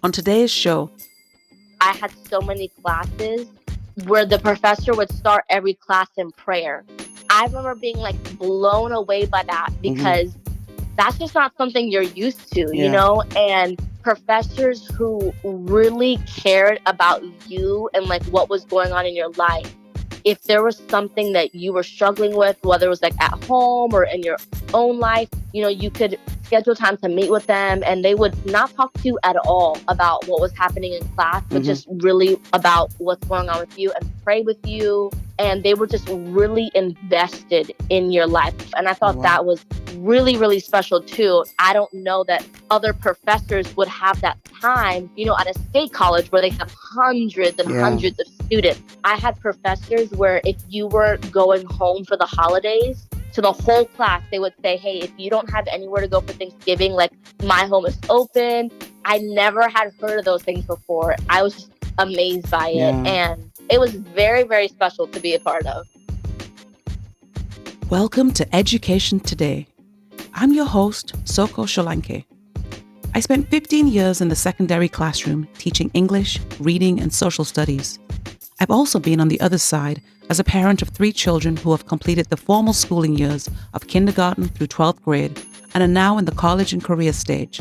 On today's show, I had so many classes where the professor would start every class in prayer. I remember being like blown away by that because that's just not something you're used to, Yeah. And professors who really cared about you and like what was going on in your life. If there was something that you were struggling with, whether it was like at home or in your own life, you could schedule time to meet with them and they would not talk to you at all about what was happening in class, but just really about what's going on with you and pray with you. And they were just really invested in your life. And I thought that was really, really special too. I don't know that other professors would have that time, at a state college where they have hundreds and hundreds of students. I had professors where if you were going home for the holidays, to the whole class, they would say, hey, if you don't have anywhere to go for Thanksgiving, like my home is open. I never had heard of those things before. I was just amazed by it. And it was very, very special to be a part of. Welcome to Education Today. I'm your host, Solanke. I spent 15 years in the secondary classroom teaching English, reading, and social studies. I've also been on the other side as a parent of 3 children who have completed the formal schooling years of kindergarten through 12th grade and are now in the college and career stage.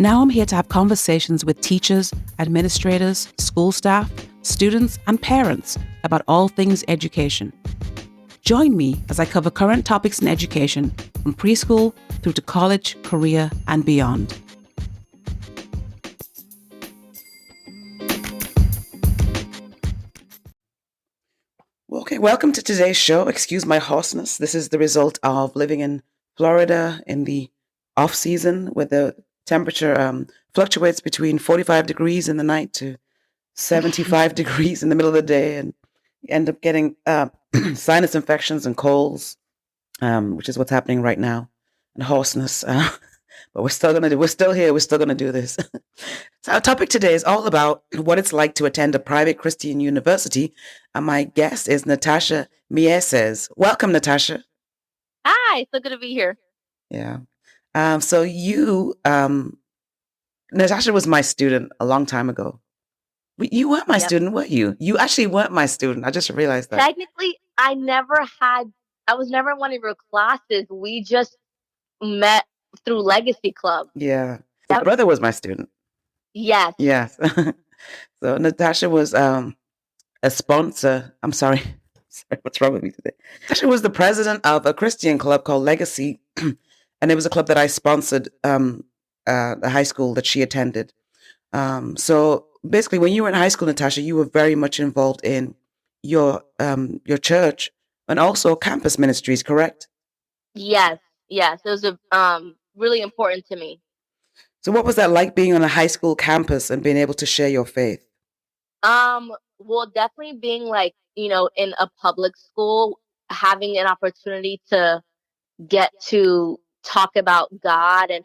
Now I'm here to have conversations with teachers, administrators, school staff, students, and parents about all things education. Join me as I cover current topics in education from preschool through to college, career, and beyond. Okay, welcome to today's show. Excuse my hoarseness. This is the result of living in Florida in the off season where the temperature fluctuates between 45 degrees in the night to 75 degrees in the middle of the day, and you end up getting sinus infections and colds, which is what's happening right now, and hoarseness. But we're still here. We're still gonna do this. So our topic today is all about what it's like to attend a private Christian university. And my guest is Natasha Mieses. Welcome, Natasha. Hi, so good to be here. Yeah. So you, Natasha was my student a long time ago. You weren't my student, were you? You actually weren't my student. I just realized that. Technically, I was never in one of your classes. We just met through Legacy Club. Yeah. My brother was my student. Yes. Yes. So Natasha was a sponsor. I'm sorry. Sorry, what's wrong with me today? Natasha was the president of a Christian club called Legacy. And it was a club that I sponsored the high school that she attended. So basically, when you were in high school, Natasha, you were very much involved in your church and also campus ministries, correct? Yes. It was really important to me. So what was that like being on a high school campus and being able to share your faith? Well, definitely being like, in a public school, having an opportunity to get to talk about God and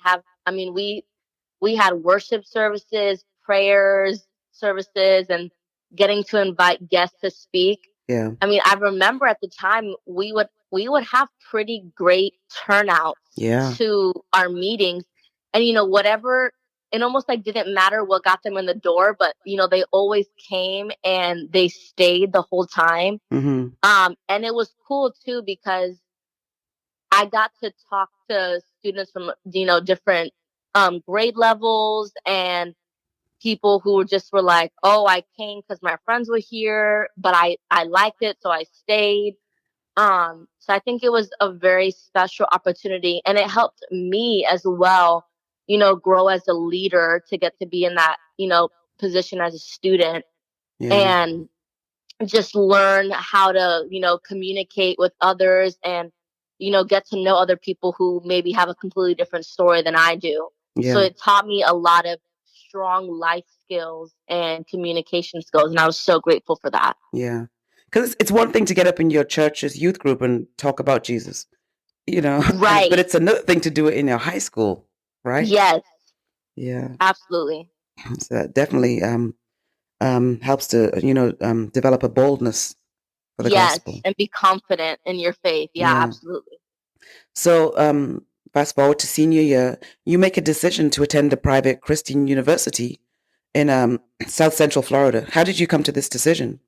we had worship services, prayers services, and getting to invite guests to speak. Yeah. I remember at the time we would have pretty great turnouts to our meetings, and whatever. It almost like didn't matter what got them in the door, but they always came and they stayed the whole time. And it was cool too because I got to talk to students from different grade levels and people who were like, oh, I came because my friends were here, but I liked it, so I stayed. So I think it was a very special opportunity, and it helped me as well, grow as a leader to get to be in that, position as a student and just learn how to, communicate with others and, get to know other people who maybe have a completely different story than I do. So it taught me a lot of strong life skills and communication skills, and I was so grateful for that. Yeah. Because it's one thing to get up in your church's youth group and talk about Jesus, Right. But it's another thing to do it in your high school, right? Yes. Yeah. Absolutely. So that definitely helps to, develop a boldness for the gospel. And be confident in your faith. Yeah. Absolutely. So fast forward to senior year, you make a decision to attend a private Christian university in South Central Florida. How did you come to this decision?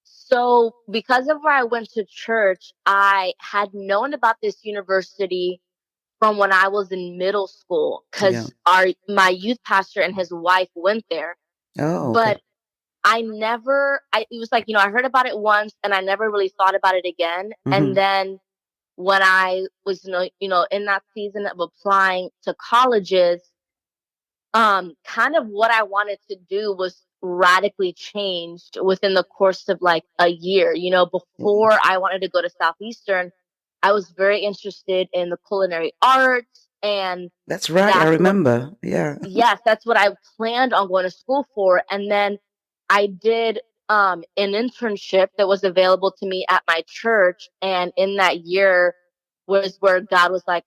So because of where I went to church, I had known about this university from when I was in middle school because my youth pastor and his wife went there. Oh, okay. But it was like, I heard about it once and I never really thought about it again. And then when I was, in that season of applying to colleges, kind of what I wanted to do was radically changed within the course of like a year. Before I wanted to go to Southeastern, I was very interested in the culinary arts, and that's right. I remember. Yes, that's what I planned on going to school for. And then I did an internship that was available to me at my church, and in that year was where God was like,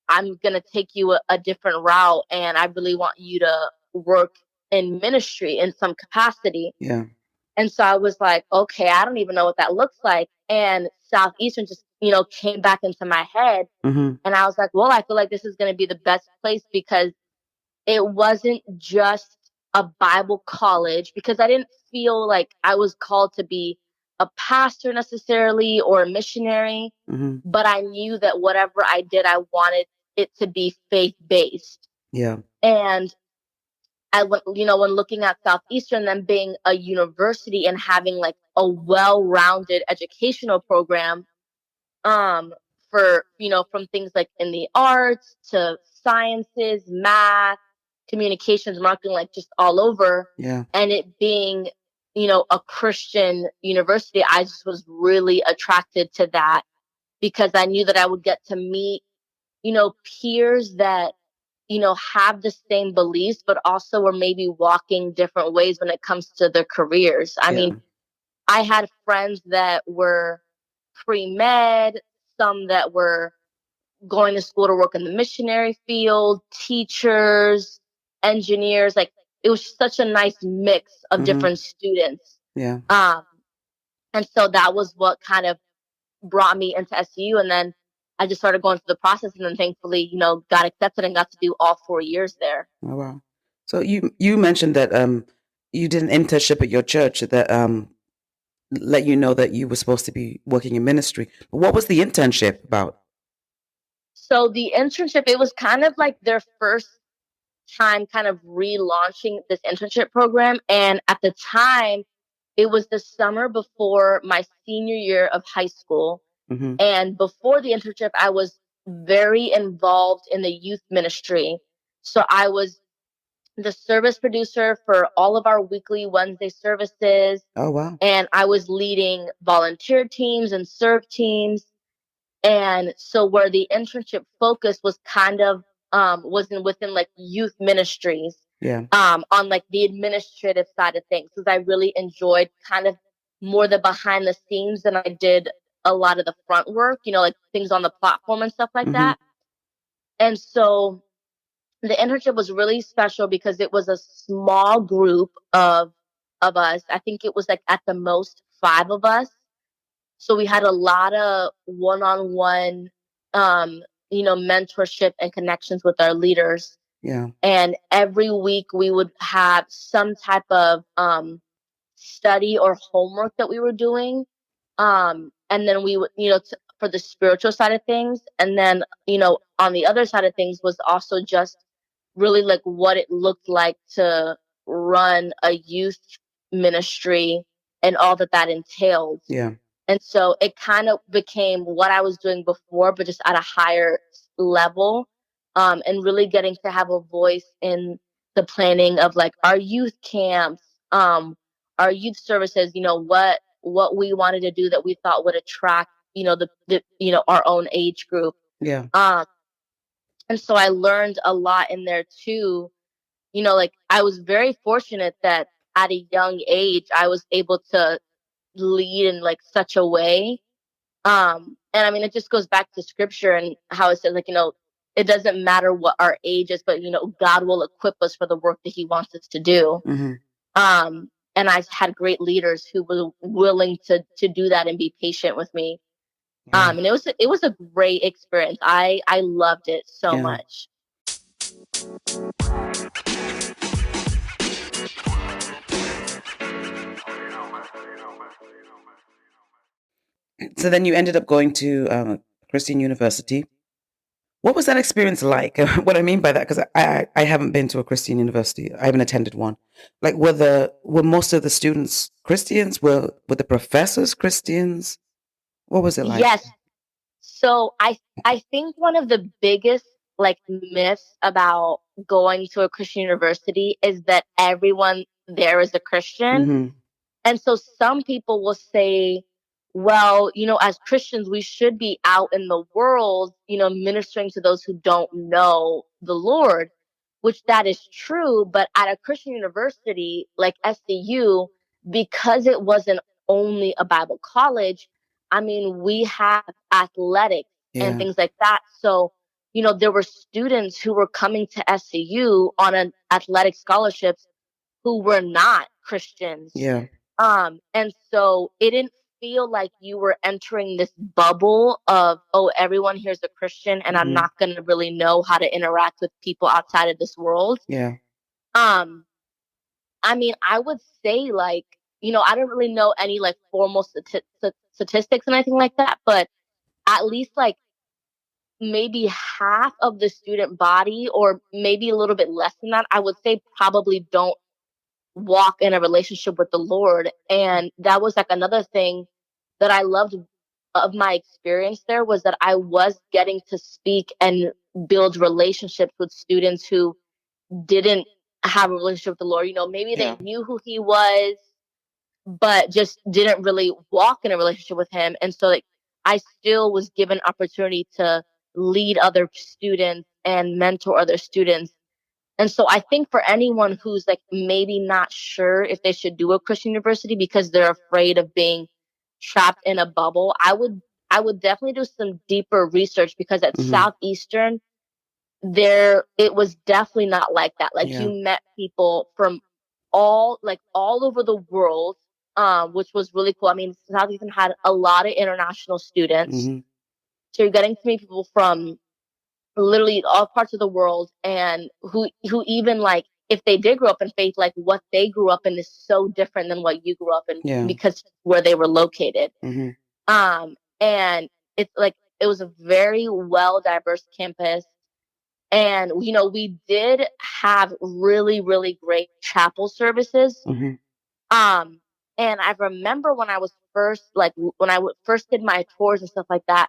I'm going to take you a different route, and I really want you to work in ministry in some capacity. Yeah. And so I was like, okay, I don't even know what that looks like. And Southeastern just, came back into my head. And I was like, well, I feel like this is going to be the best place because it wasn't just a Bible college, because I didn't feel like I was called to be a pastor necessarily or a missionary. But I knew that whatever I did, I wanted it to be faith-based. Yeah. And I went, when looking at Southeastern, them being a university and having like a well-rounded educational program, for, from things like in the arts to sciences, math, communications, marketing, like just all over. Yeah. And it being, a Christian university, I just was really attracted to that because I knew that I would get to meet, peers that, have the same beliefs, but also were maybe walking different ways when it comes to their careers. I mean, I had friends that were pre-med, some that were going to school to work in the missionary field, teachers, engineers. Like, it was such a nice mix of different students. Yeah. And so that was what kind of brought me into SU. And then I just started going through the process, and then thankfully, got accepted and got to do all 4 years there. Oh, wow. So you mentioned that you did an internship at your church that let you know that you were supposed to be working in ministry. What was the internship about? So the internship, it was kind of like their first time kind of relaunching this internship program. And at the time, it was the summer before my senior year of high school. And before the internship, I was very involved in the youth ministry. So I was the service producer for all of our weekly Wednesday services. Oh, wow. And I was leading volunteer teams and serve teams. And so where the internship focus was kind of within like youth ministries. Yeah. On like the administrative side of things, because I really enjoyed kind of more the behind the scenes than I did a lot of the front work, like things on the platform and stuff like that. And so the internship was really special because it was a small group of us. I think it was like at the most 5 of us. So we had a lot of one-on-one, mentorship and connections with our leaders. Yeah. And every week we would have some type of study or homework that we were doing. And then we would, for the spiritual side of things. And then, on the other side of things was also just really like what it looked like to run a youth ministry and all that entailed. Yeah. And so it kind of became what I was doing before, but just at a higher level, and really getting to have a voice in the planning of like our youth camps, our youth services, what we wanted to do that we thought would attract, our own age group. Yeah. And so I learned a lot in there too. Like I was very fortunate that at a young age, I was able to lead in like such a way. And I mean, it just goes back to scripture and how it says, like, it doesn't matter what our age is, but, God will equip us for the work that he wants us to do. And I had great leaders who were willing to do that and be patient with me. And it was a great experience. I loved it so much. So then you ended up going to Christian University. What was that experience like? What I mean by that, because I haven't been to a Christian university. I haven't attended one. Like, were most of the students Christians? Were the professors Christians? What was it like? Yes. So I think one of the biggest like myths about going to a Christian university is that everyone there is a Christian. Mm-hmm. And so some people will say, well, as Christians, we should be out in the world, ministering to those who don't know the Lord, which that is true. But at a Christian university like SCU, because it wasn't only a Bible college, I mean, we have athletics and things like that. So, there were students who were coming to SCU on an athletic scholarships who were not Christians. Yeah. And so it didn't feel like you were entering this bubble of, oh, everyone here's a Christian and I'm not going to really know how to interact with people outside of this world. Yeah. I mean, I would say like, I don't really know any like formal statistics and anything like that, but at least like maybe half of the student body, or maybe a little bit less than that, I would say probably don't walk in a relationship with the Lord. And that was like another thing that I loved of my experience there, was that I was getting to speak and build relationships with students who didn't have a relationship with the Lord. Maybe they knew who he was, but just didn't really walk in a relationship with him. And so like I still was given opportunity to lead other students and mentor other students. And so I think for anyone who's like maybe not sure if they should do a Christian university because they're afraid of being trapped in a bubble, I would definitely do some deeper research, because at Southeastern it was definitely not like that. Like you met people from all over the world, which was really cool. I mean, Southeastern had a lot of international students. So you're getting to meet people from literally all parts of the world, and who even like, if they did grow up in faith, like what they grew up in is so different than what you grew up in, because where they were located. And it's like, it was a very well diverse campus. And, we did have really, really great chapel services. And I remember when I was first did my tours and stuff like that,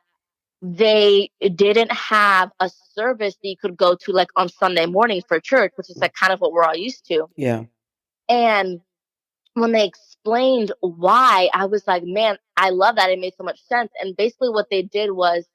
they didn't have a service that you could go to like on Sunday mornings for church, which is like kind of what we're all used to. Yeah. And when they explained why, I was like, man, I love that. It made so much sense. And basically what they did was,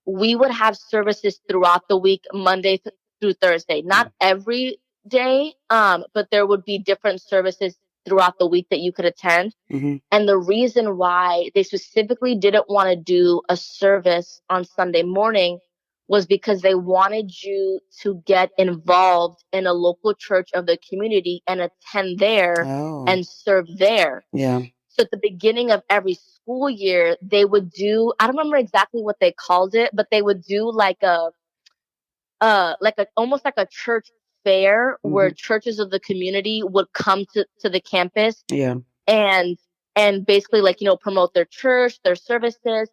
we would have services throughout the week, Monday through Thursday, not every day, but there would be different services throughout the week that you could attend. And the reason why they specifically didn't want to do a service on Sunday morning was because they wanted you to get involved in a local church of the community and attend there and serve there. Yeah. So at the beginning of every school year, they would do, I don't remember exactly what they called it, but they would do like almost like a church fair where churches of the community would come to the campus. Yeah. And basically like, promote their church, their services.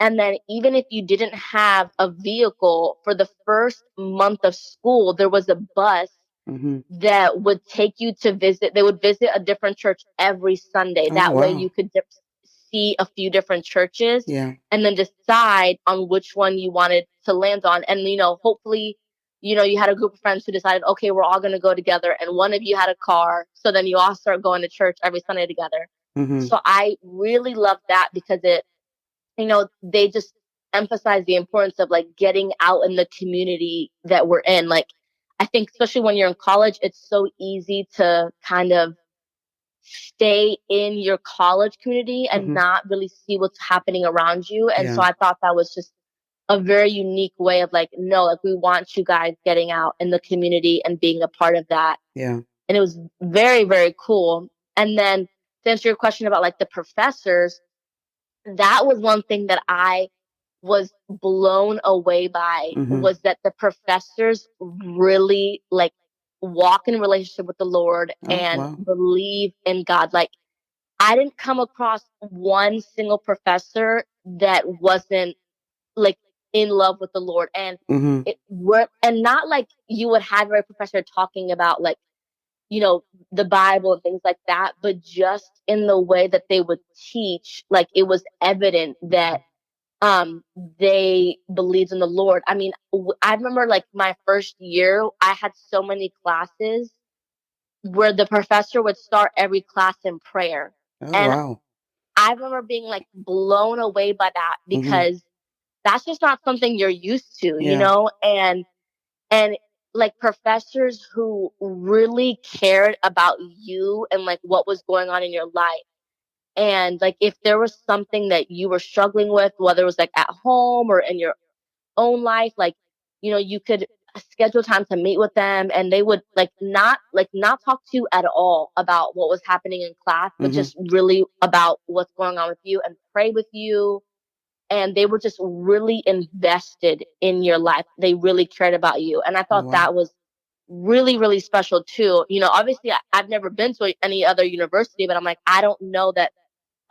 And then even if you didn't have a vehicle for the first month of school, there was a bus that would take you to visit. They would visit a different church every Sunday. That way you could see a few different churches and then decide on which one you wanted to land on. And, hopefully, you had a group of friends who decided, okay, we're all going to go together. And one of you had a car. So then you all start going to church every Sunday together. So I really love that, because it, they just emphasize the importance of like getting out in the community that we're in. Like, I think especially when you're in college, it's so easy to kind of stay in your college community and not really see what's happening around you. And so I thought that was just a very unique way of like, no, like we want you guys getting out in the community and being a part of that. Yeah. And it was very, very cool. And then to answer your question about like the professors, that was one thing that I was blown away by was that the professors really like walk in relationship with the Lord and believe in God. Like, I didn't come across one single professor that wasn't like in love with the Lord. And and not like you would have a professor talking about like, you know, the Bible and things like that, but just in the way that they would teach, like it was evident that they believed in the Lord. I mean, I remember like my first year, I had so many classes where the professor would start every class in prayer. And I remember being like blown away by that because that's just not something you're used to, you know? And like professors who really cared about you and like what was going on in your life. And like if there was something that you were struggling with, whether it was like at home or in your own life, like, you know, you could schedule time to meet with them and they would not talk to you at all about what was happening in class, but just really about what's going on with you and pray with you. And they were just really invested in your life. They really cared about you. And I thought that was really, really special too. You know, obviously I've never been to any other university, but I'm like, I don't know that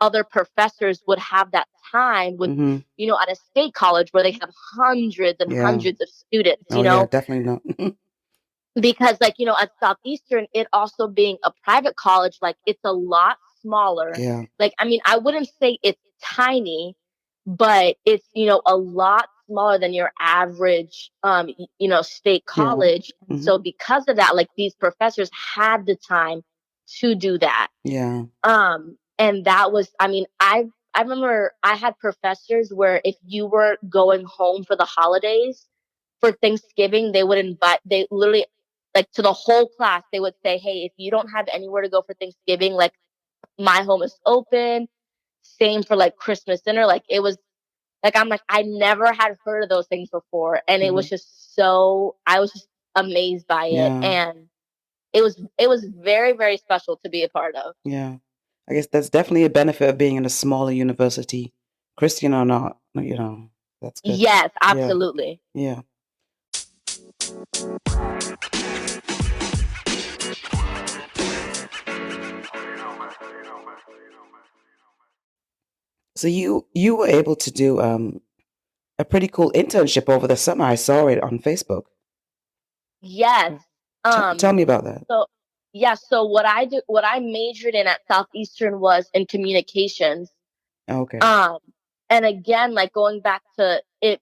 other professors would have that time with, you know, at a state college where they have hundreds and hundreds of students, you know? Definitely not. Because like, you know, at Southeastern, it also being a private college, like it's a lot smaller. Like, I mean, I wouldn't say it's tiny, but it's, you know, a lot smaller than your average, you know, state college. So because of that, like these professors had the time to do that. And that was, I mean, I remember I had professors where if you were going home for the holidays for Thanksgiving, they literally like to the whole class, they would say, hey, if you don't have anywhere to go for Thanksgiving, like my home is open. Same for like Christmas dinner. Like it was like, I'm like, I never had heard of those things before. And it was just I was just amazed by it. And it was very, very special to be a part of. I guess that's definitely a benefit of being in a smaller university, Christian or not, you know, that's good. Yes, absolutely. Yeah. So you were able to do a pretty cool internship over the summer. I saw it on Facebook. Yes. Tell me about that. So what I majored in at Southeastern was in communications. Okay. And again, like going back to it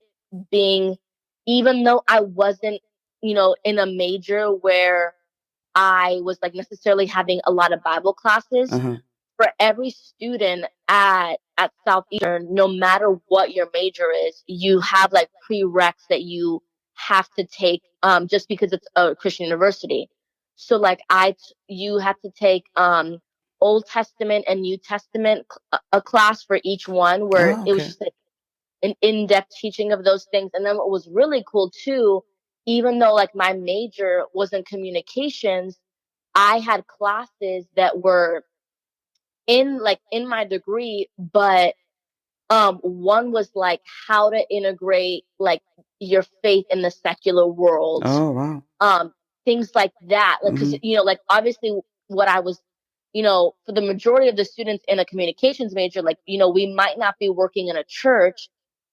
being, even though I wasn't, you know, in a major where I was like necessarily having a lot of Bible classes, for every student at Southeastern, no matter what your major is, you have like prereqs that you have to take just because it's a Christian university. So like you have to take Old Testament and New Testament a class for each one where it was just like an in-depth teaching of those things. And then what was really cool too, even though like my major was in communications, I had classes that were in my degree, but one was like how to integrate like your faith in the secular world. Things like that, like because you know, like obviously what I was, you know, for the majority of the students in a communications major, like, you know, we might not be working in a church,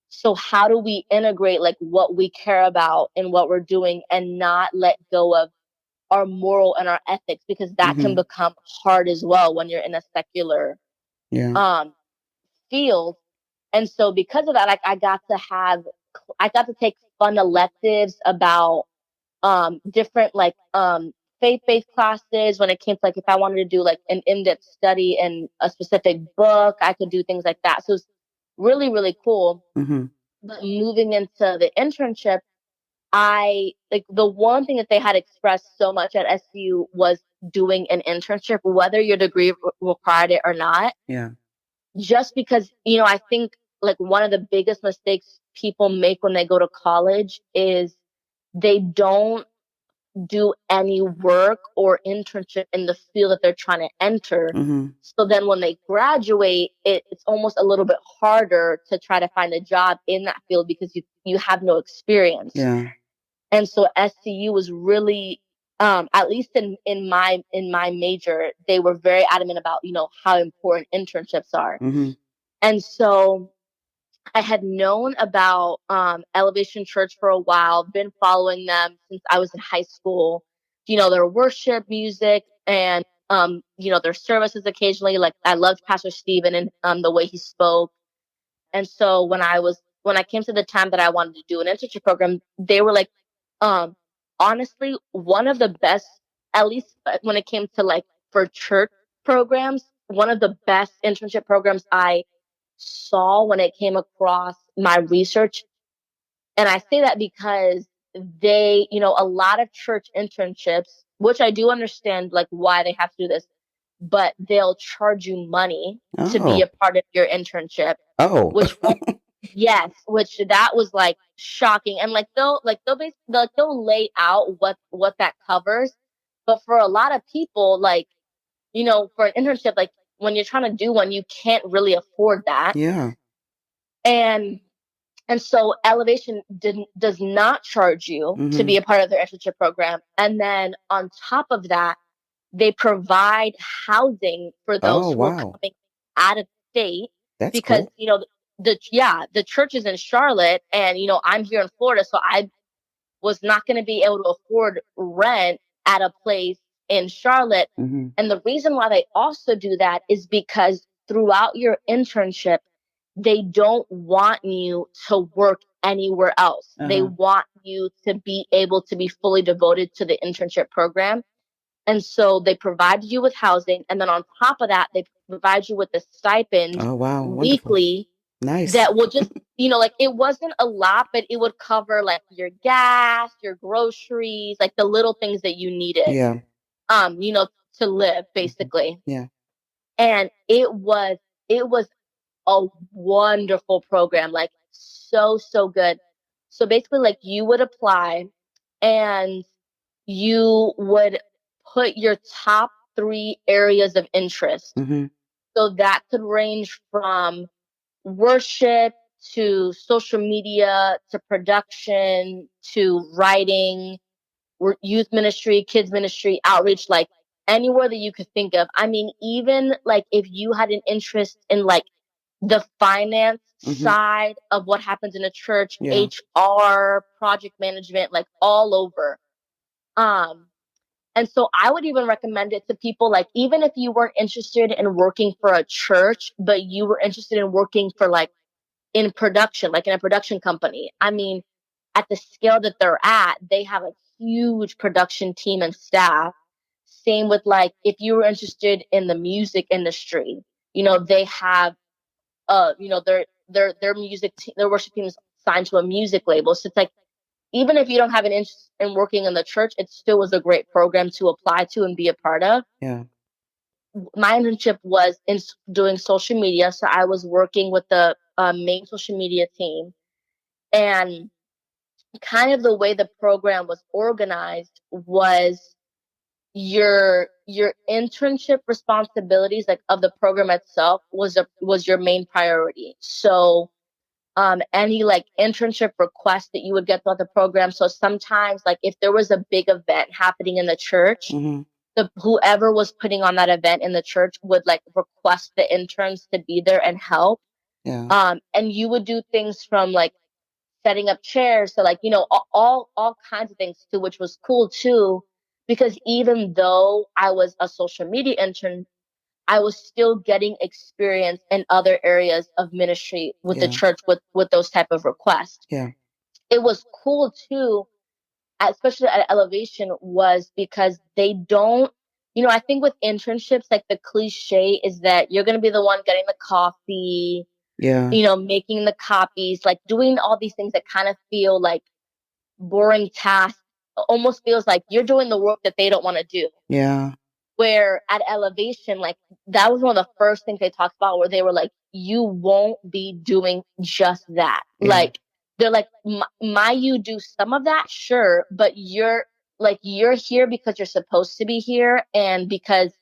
so how do we integrate like what we care about and what we're doing and not let go of our moral and our ethics, because that can become hard as well when you're in a secular field. And so because of that, like I got to take fun electives about different like faith-based classes. When it came to like if I wanted to do like an in-depth study in a specific book, I could do things like that. So it's really, really cool. But moving into the internship, I like the one thing that they had expressed so much at SU was doing an internship, whether your degree required it or not. Just because, you know, I think like one of the biggest mistakes people make when they go to college is they don't do any work or internship in the field that they're trying to enter. So then when they graduate, it's almost a little bit harder to try to find a job in that field because you have no experience. Yeah. And so SCU was really, at least in my major, they were very adamant about, how important internships are. And so I had known about Elevation Church for a while, been following them since I was in high school. Their worship music and, their services occasionally. Like, I loved Pastor Stephen and the way he spoke. And so when I came to the time that I wanted to do an internship program, they were like, honestly, one of the best, at least when it came to like for church programs, one of the best internship programs I saw when it came across my research. And I say that because they, a lot of church internships, which I do understand like why they have to do this, but they'll charge you money to be a part of your internship. Which yes, which that was like shocking. And like they'll lay out what that covers. But for a lot of people, like, for an internship, like when you're trying to do one, you can't really afford that. Yeah. And so Elevation does not charge you to be a part of their internship program. And then on top of that, they provide housing for those who are coming out of state. That's because cool. The church is in Charlotte, and I'm here in Florida, so I was not going to be able to afford rent at a place in Charlotte. And the reason why they also do that is because throughout your internship, they don't want you to work anywhere else. They want you to be able to be fully devoted to the internship program. And so they provide you with housing. And then on top of that, they provide you with a stipend weekly. Nice. That will just, like, it wasn't a lot, but it would cover like your gas, your groceries, like the little things that you needed. Yeah. To live basically. Yeah. And it was a wonderful program, like so good. So basically, like, you would apply and you would put your top 3 areas of interest. So that could range from worship to social media to production to writing, youth ministry, kids ministry, outreach, like anywhere that you could think of. I mean, even like if you had an interest in like the finance side of what happens in a church, HR, project management, like all over. And so I would even recommend it to people, like, even if you weren't interested in working for a church, but you were interested in working for like in production, like in a production company. I mean, at the scale that they're at, they have a huge production team and staff. Same with like, if you were interested in the music industry, they have their music their worship team is signed to a music label. So it's like, even if you don't have an interest in working in the church, it still was a great program to apply to and be a part of. Yeah. My internship was in doing social media. So I was working with the main social media team, and kind of the way the program was organized was your internship responsibilities, like of the program itself, was your main priority. So any like internship requests that you would get throughout the program. So sometimes, like, if there was a big event happening in the church, whoever was putting on that event in the church would like request the interns to be there and help. Yeah. And you would do things from like setting up chairs to like, all kinds of things too, which was cool too, because even though I was a social media intern, I was still getting experience in other areas of ministry with the church with those type of requests. Yeah. It was cool too, especially at Elevation, was because they don't, I think with internships, like the cliche is that you're going to be the one getting the coffee, making the copies, like doing all these things that kind of feel like boring tasks. Almost feels like you're doing the work that they don't want to do. Yeah. Where at Elevation, like, that was one of the first things they talked about, where they were like, you won't be doing just that. Like, they're like, you do some of that, sure, but you're like, you're here because you're supposed to be here, and because,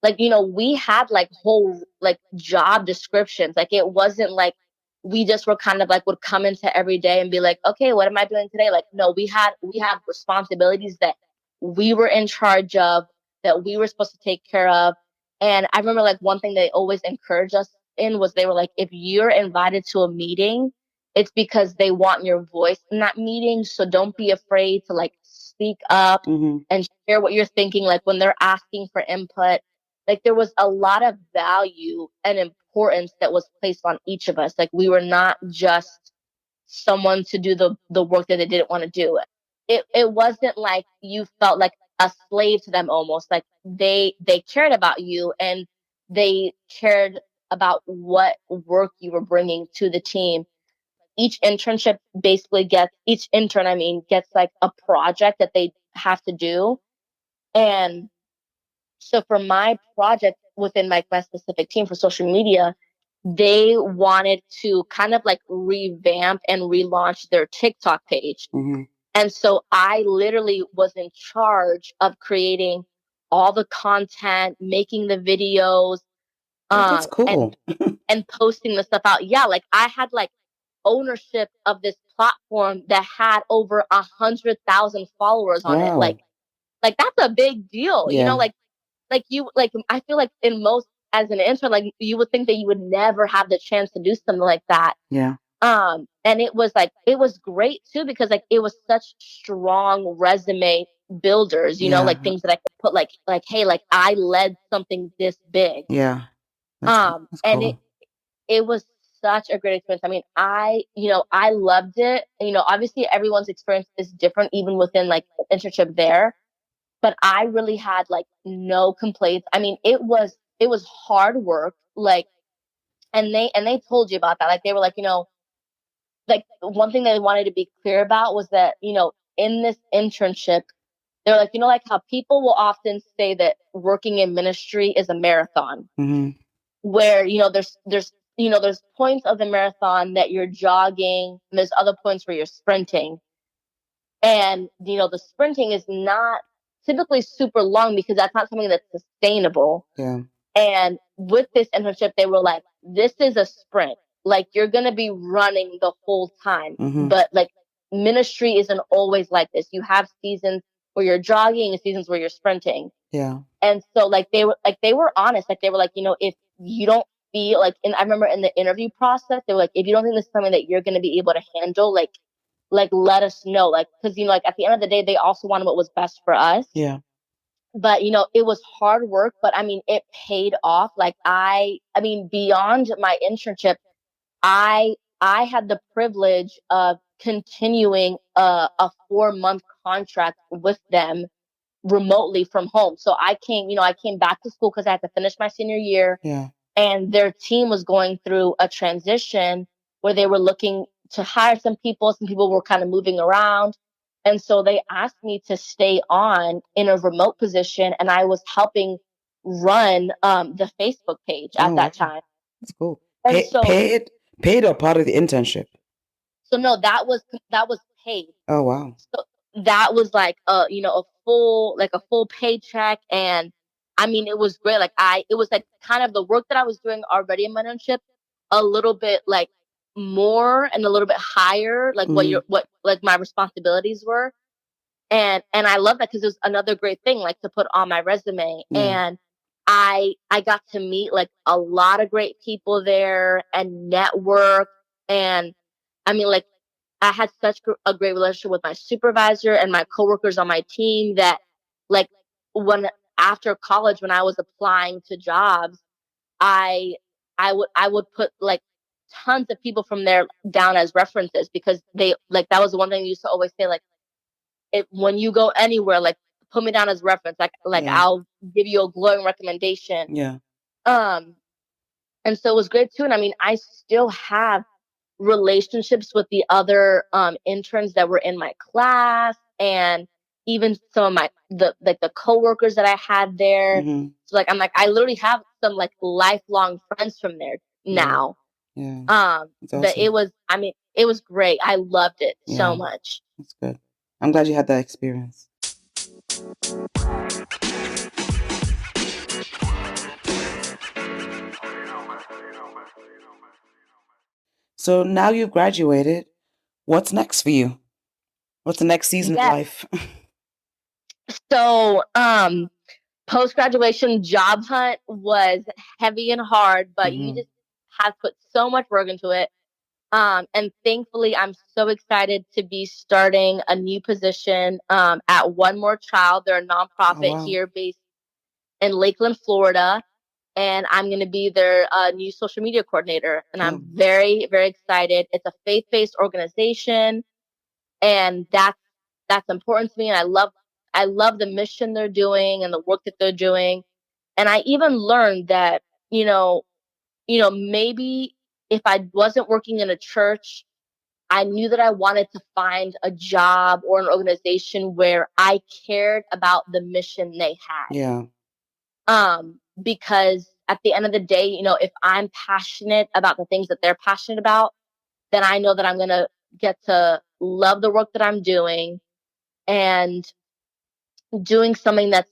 like, you know, we had like whole like job descriptions. Like, it wasn't like we just were kind of like would come into every day and be like, okay, what am I doing today? Like, no, we had responsibilities that we were in charge of, that we were supposed to take care of. And I remember, like, one thing they always encouraged us in was, they were like, if you're invited to a meeting, it's because they want your voice in that meeting. So don't be afraid to like speak up and share what you're thinking. Like, when they're asking for input, like, there was a lot of value and importance that was placed on each of us. Like, we were not just someone to do the work that they didn't want to do. It wasn't like you felt like a slave to them almost. Like, they cared about you, and they cared about what work you were bringing to the team. Each intern, gets like a project that they have to do. And so for my project within my specific team for social media, they wanted to kind of like revamp and relaunch their TikTok page. And so I literally was in charge of creating all the content, making the videos, That's cool. and posting the stuff out. Yeah, like, I had like ownership of this platform that had over 100,000 followers on it. Like that's a big deal. You know, like you, like, I feel like in most, as an intern, like, you would think that you would never have the chance to do something like that. And it was great too, because like, it was such strong resume builders, you know, like things that I could put like, hey, like, I led something this big. That's and cool. It was such a great experience. I mean, I loved it. You know, obviously everyone's experience is different, even within like the internship there. But I really had like no complaints. I mean, it was hard work. Like, and they told you about that. Like, they were like, you know, like, one thing they wanted to be clear about was that, you know, in this internship, they're like, you know, like how people will often say that working in ministry is a marathon, where, you know, there's points of the marathon that you're jogging, and there's other points where you're sprinting. And, you know, the sprinting is not typically super long, because that's not something that's sustainable. And with this internship, they were like, this is a sprint. Like, you're going to be running the whole time. But like, ministry isn't always like this. You have seasons where you're jogging and seasons where you're sprinting. And so like, they were honest. Like, they were like, you know, if you don't feel like, and I remember in the interview process, they were like, if you don't think this is something that you're going to be able to handle, like let us know. Like, because, you know, like, at the end of the day, they also wanted what was best for us. But, you know, it was hard work, but I mean, it paid off. Like, I mean, beyond my internship, I had the privilege of continuing a 4-month contract with them remotely from home. So I came back to school because I had to finish my senior year. And their team was going through a transition where they were looking to hire some people. Some people were kind of moving around. And so they asked me to stay on in a remote position, and I was helping run the Facebook page at that time. That's cool. Paid or part of the internship? So no, that was paid. Oh wow. So that was like a full paycheck, and I mean, it was great. Like, it was like kind of the work that I was doing already in my internship, a little bit like more and a little bit higher, like what my responsibilities were. And I love that, because it was another great thing, like, to put on my resume. And I got to meet like a lot of great people there and network. And I mean, like, I had such a great relationship with my supervisor and my coworkers on my team that, like, after college, when I was applying to jobs, I would put like tons of people from there down as references, because they, like, that was the one thing they used to always say, like, when you go anywhere, like, put me down as reference, like I'll give you a glowing recommendation. And so it was great too. And I mean, I still have relationships with the other interns that were in my class, and even some of the coworkers that I had there. So like, I literally have some like lifelong friends from there now. But it was great. I loved it so much. That's good. I'm glad you had that experience. So now you've graduated. What's next for you? What's the next season of life? So, post-graduation job hunt was heavy and hard, but you just have put so much work into it. And thankfully, I'm so excited to be starting a new position at One More Child. They're a nonprofit here based in Lakeland, Florida. And I'm going to be their new social media coordinator. And I'm very, very excited. It's a faith-based organization. And that's important to me. And I love the mission they're doing and the work that they're doing. And I even learned that, maybe if I wasn't working in a church, I knew that I wanted to find a job or an organization where I cared about the mission they had. Yeah. Because at the end of the day, if I'm passionate about the things that they're passionate about, then I know that I'm going to get to love the work that I'm doing and doing something that's,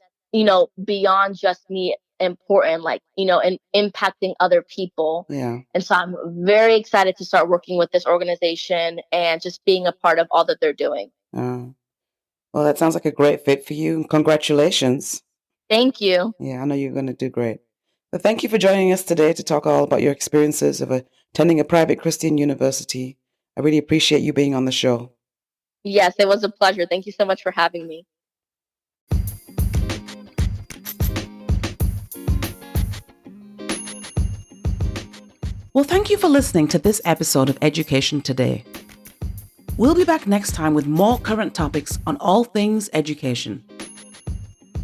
beyond just me important, like, and impacting other people. Yeah. And so I'm very excited to start working with this organization and just being a part of all that they're doing. Well, that sounds like a great fit for you. Congratulations. Thank you. Yeah, I know you're going to do great. But thank you for joining us today to talk all about your experiences of attending a private Christian university. I really appreciate you being on the show. Yes, it was a pleasure. Thank you so much for having me. Well, thank you for listening to this episode of Education Today. We'll be back next time with more current topics on all things education.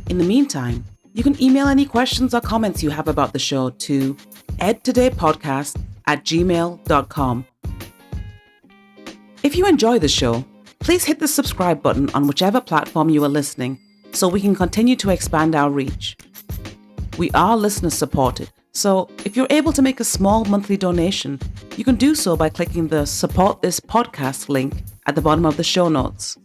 In the meantime, you can email any questions or comments you have about the show to edtodaypodcast@gmail.com. If you enjoy the show, please hit the subscribe button on whichever platform you are listening so we can continue to expand our reach. We are listener supported, so if you're able to make a small monthly donation, you can do so by clicking the Support This Podcast link at the bottom of the show notes.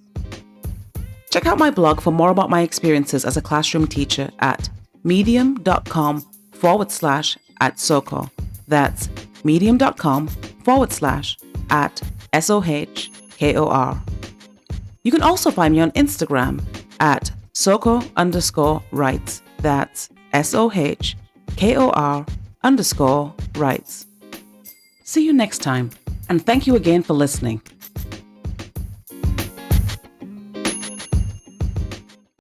Check out my blog for more about my experiences as a classroom teacher at medium.com/@SOCO. That's medium.com/@SOHKOR. You can also find me on Instagram at SOCO_rights. That's SOHKOR_rights. See you next time, and thank you again for listening.